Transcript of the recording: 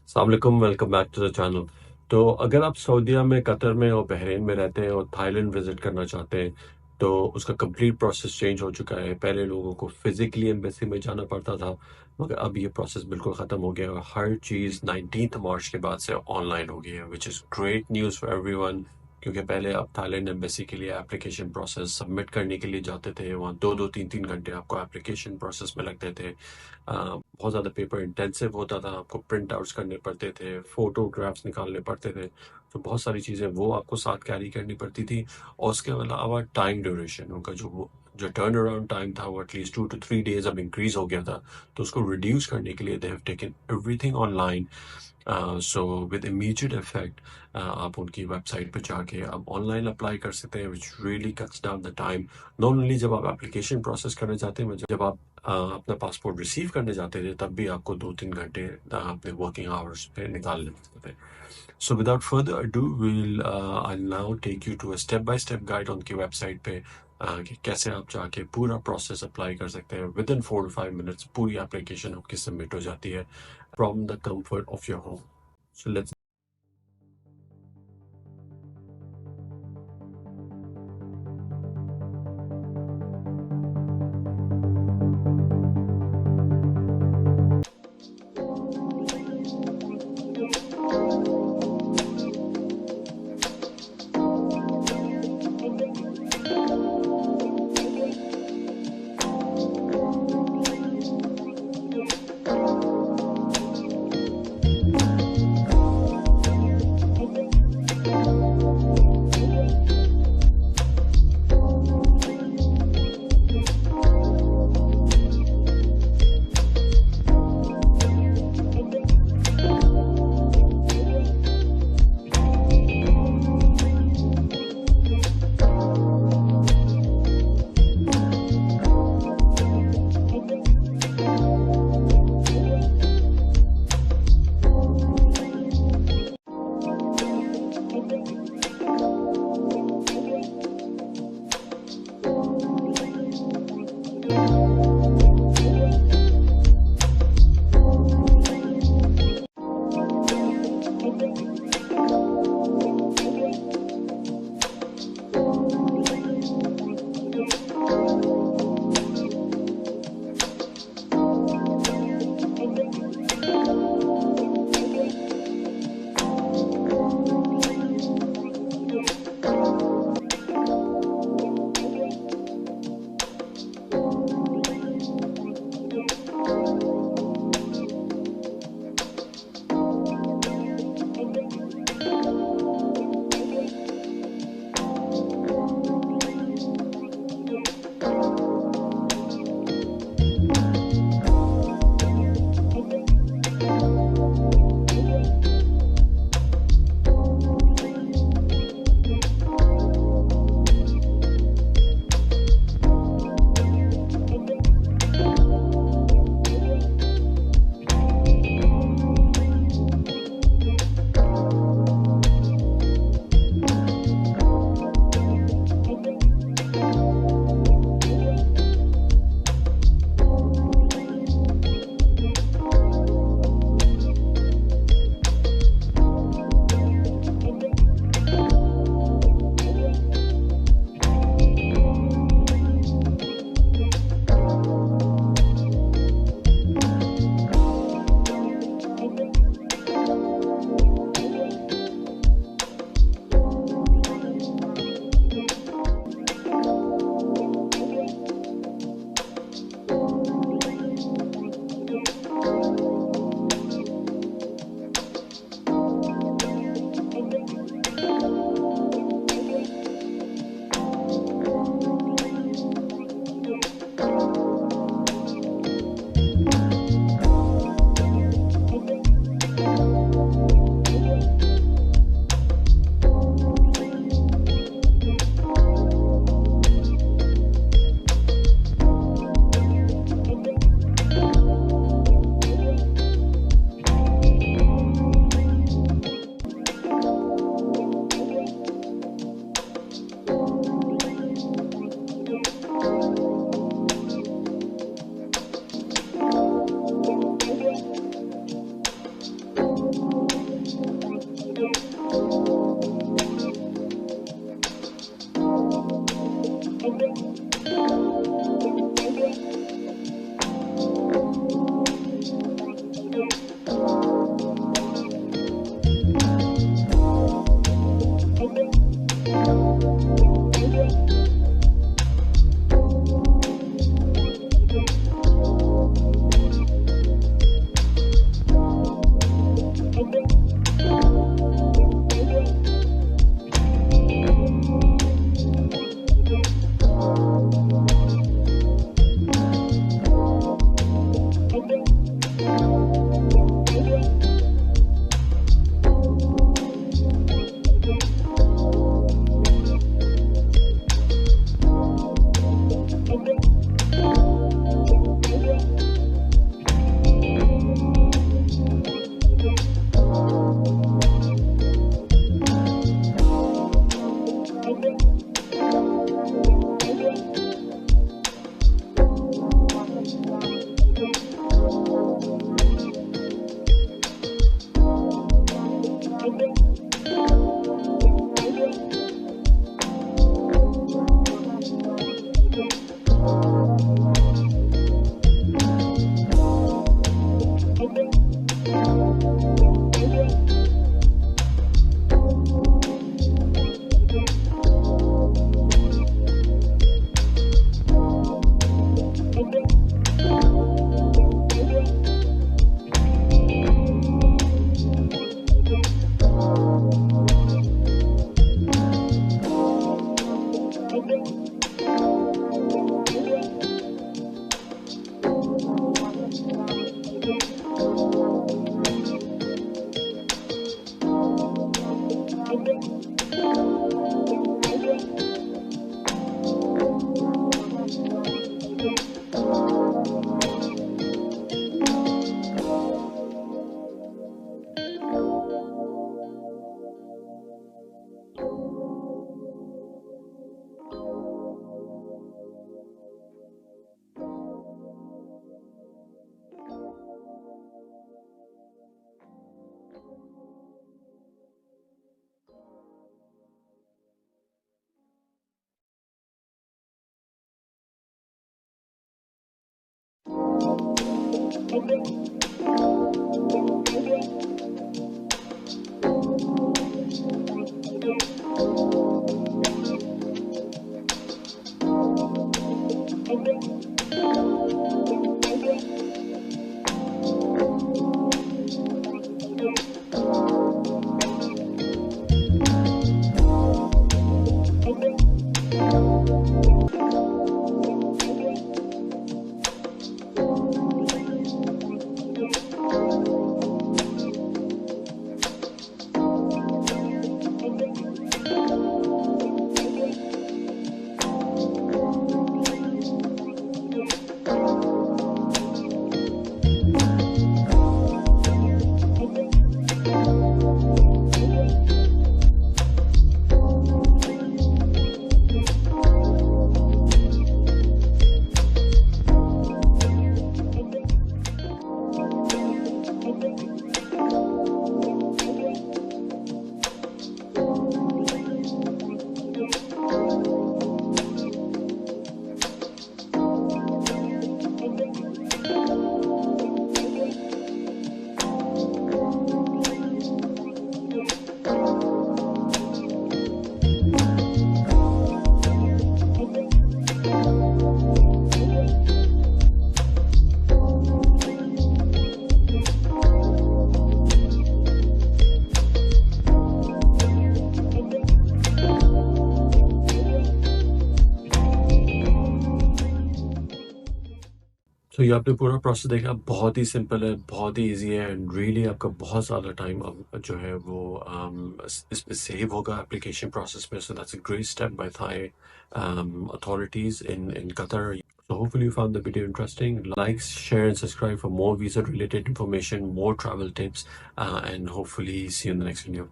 अस्सलाम वालेकुम, welcome back to the channel. तो अगर आप सऊदीया में, कतर में और बहरीन में रहते हैं और थाईलैंड विजिट करना चाहते हैं, तो उसका कंप्लीट प्रोसेस चेंज हो चुका है। पहले लोगों को फिजिकली एम्बेसी में जाना पड़ता था, मगर अब ये प्रोसेस बिल्कुल ख़त्म हो गया है और हर चीज़ 19 मार्च के बाद से ऑनलाइन हो गई है, which is great news for everyone. क्योंकि पहले आप थाईलैंड एम्बेसी के लिए एप्लीकेशन प्रोसेस सबमिट करने के लिए जाते थे, वहाँ 2-2 3-3 घंटे आपको एप्लीकेशन प्रोसेस में लगते थे। बहुत ज़्यादा पेपर इंटेंसिव होता था, आपको प्रिंट आउट्स करने पड़ते थे, फोटोग्राफ्स निकालने पड़ते थे, तो बहुत सारी चीज़ें वो आपको साथ कैरी करनी पड़ती थी। और उसके अलावा टाइम ड्यूरेशन, उनका जो टर्न अराउंड टाइम था वो एटलीस्ट 2 to 3 days अब इंक्रीज हो गया था। तो उसको रिड्यूस करने के लिए they have taken everything online. So with immediate effect आप उनकी वेबसाइट पे जाके अब ऑनलाइन अप्लाई कर सकते हैं, which really cuts down the time. Not only जब आप एप्लीकेशन प्रोसेस करने जाते हैं, जब आप अपना पासपोर्ट रिसीव करने जाते थे, तब भी आपको 2-3 घंटे अपने वर्किंग आवर्स पे निकालने पड़ते थे। So without further ado will I now take you to a step by step guide उनकी वेबसाइट पे, कि कैसे आप जाके पूरा प्रोसेस अप्लाई कर सकते हैं। विद इन 4 to 5 minutes पूरी एप्लीकेशन आपकी सबमिट हो जाती है from the comfort of your home. So let's तो ये आपने पूरा प्रोसेस देखा, बहुत ही सिंपल है, बहुत ही ईज़ी है एंड रियली आपका बहुत ज़्यादा टाइम अब जो है वो इसमें सेव होगा एप्लीकेशन प्रोसेस में। So that's a great step by Thai authorities in Qatar. So hopefully you found the video interesting. Like, share and subscribe for more visa related information, more travel tips, and hopefully see you in the next video.